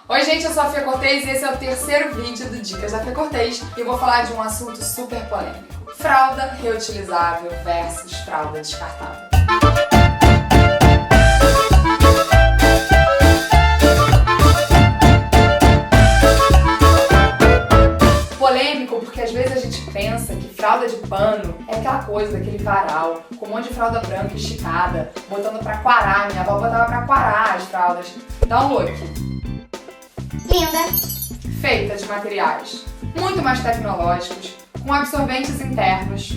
Oi gente, eu sou a Fê Cortez e esse é o terceiro vídeo do Dicas da Fê Cortez e eu vou falar de um assunto super polêmico. Fralda reutilizável versus fralda descartável. Polêmico porque às vezes a gente pensa que fralda de pano é aquela coisa daquele varal, com um monte de fralda branca esticada, botando pra quarar. Minha avó botava pra quarar as fraldas. Dá um look. Linda. Feita de materiais muito mais tecnológicos, com absorventes internos,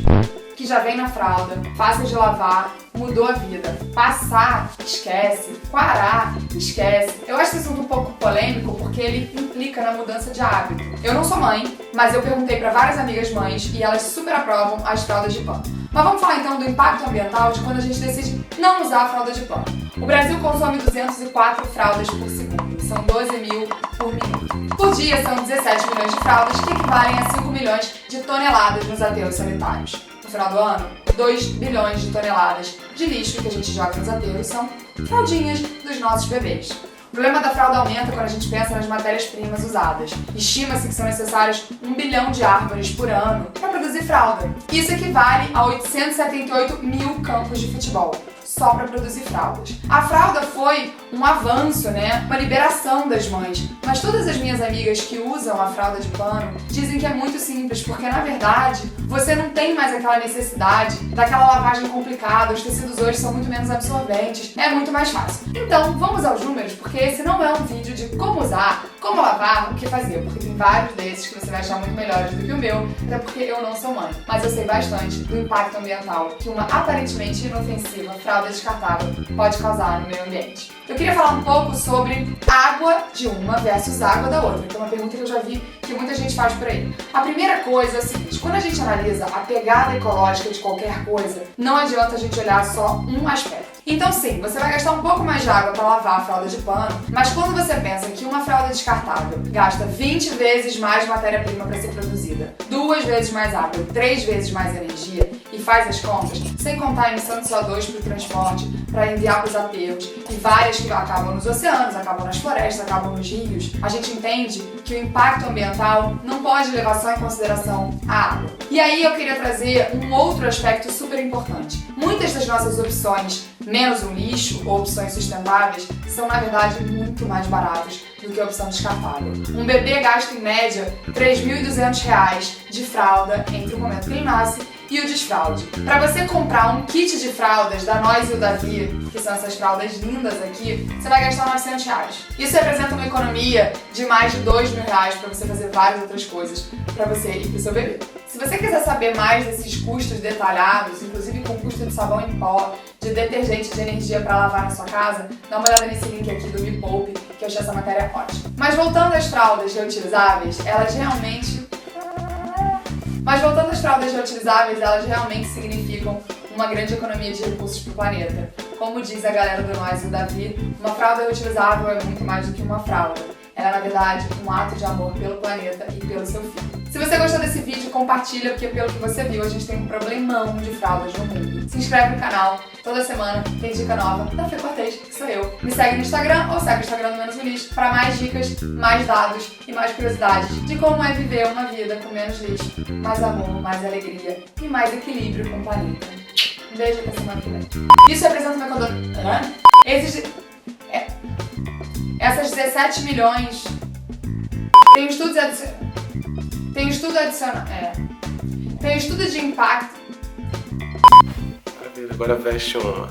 que já vem na fralda, fáceis de lavar, mudou a vida. Passar, esquece. Quarar, esquece. Eu acho esse assunto um pouco polêmico porque ele implica na mudança de hábito. Eu não sou mãe, mas eu perguntei para várias amigas mães e elas super aprovam as fraldas de pano. Mas vamos falar então do impacto ambiental de quando a gente decide não usar a fralda de pano. O Brasil consome 204 fraldas por segundo, são 12 mil por minuto. Por dia são 17 milhões de fraldas, que equivalem a 5 milhões de toneladas nos aterros sanitários. No final do ano, 2 bilhões de toneladas de lixo que a gente joga nos aterros são fraldinhas dos nossos bebês. O problema da fralda aumenta quando a gente pensa nas matérias-primas usadas. Estima-se que são necessários 1 bilhão de árvores por ano para produzir fralda. Isso equivale a 878 mil campos de futebol, só para produzir fraldas. A fralda foi um avanço, uma liberação das mães. Mas todas as minhas amigas que usam a fralda de pano dizem que é muito simples, porque na verdade você não tem mais aquela necessidade daquela lavagem complicada, os tecidos hoje são muito menos absorventes, é muito mais fácil. Então vamos aos números, porque esse não é um vídeo de como usar, como lavar, o que fazer, porque tem vários desses que você vai achar muito melhores do que o meu, até porque eu não sou mãe. Mas eu sei bastante do impacto ambiental que uma aparentemente inofensiva fralda descartável pode causar no meio ambiente. Eu queria falar um pouco sobre água de uma versus água da outra, que é uma pergunta que eu já vi que muita gente faz por aí. A primeira coisa é a seguinte: quando a gente analisa a pegada ecológica de qualquer coisa, não adianta a gente olhar só um aspecto. Então sim, você vai gastar um pouco mais de água para lavar a fralda de pano, mas quando você pensa que uma fralda descartável gasta 20 vezes mais matéria-prima para ser produzida, 2 vezes mais água, 3 vezes mais energia, e faz as contas, sem contar a emissão de CO2 para o transporte, para enviar para os aterros, e várias que acabam nos oceanos, acabam nas florestas, acabam nos rios, a gente entende que o impacto ambiental não pode levar só em consideração a água. E aí eu queria trazer um outro aspecto super importante. Muitas das nossas opções menos um lixo ou opções sustentáveis são, na verdade, muito mais baratas do que a opção descartável. Um bebê gasta, em média, R$ 3.200 de fralda entre o momento que ele nasce e o desfraude. Para você comprar um kit de fraldas da Nós e o Davi, que são essas fraldas lindas aqui, você vai gastar R$ 900. Isso representa uma economia de mais de R$ 2.000 para você fazer várias outras coisas para você e para o seu bebê. Se você quiser saber mais desses custos detalhados, inclusive com custo de sabão em pó, de detergente, de energia para lavar na sua casa, dá uma olhada nesse link aqui do Me Poupe, que eu achei essa matéria ótima. Mas voltando às fraldas reutilizáveis, elas realmente significam uma grande economia de recursos para o planeta. Como diz a galera do Nós e o Davi, uma fralda reutilizável é muito mais do que uma fralda. Ela é, na verdade, um ato de amor pelo planeta e pelo seu filho. Se você gostou desse vídeo, compartilha, porque pelo que você viu, a gente tem um problemão de fraldas no mundo. Se inscreve no canal, toda semana tem dica nova da Fê Cortez, que sou eu. Me segue no Instagram ou segue o Instagram do Menos um Lixo para mais dicas, mais dados e mais curiosidades de como é viver uma vida com menos lixo, mais amor, mais alegria e mais equilíbrio com o planeta. Um beijo, até semana que vem. Isso representa uma economia. Essas 17 milhões... Tem um estudo de impacto. Agora veste uma.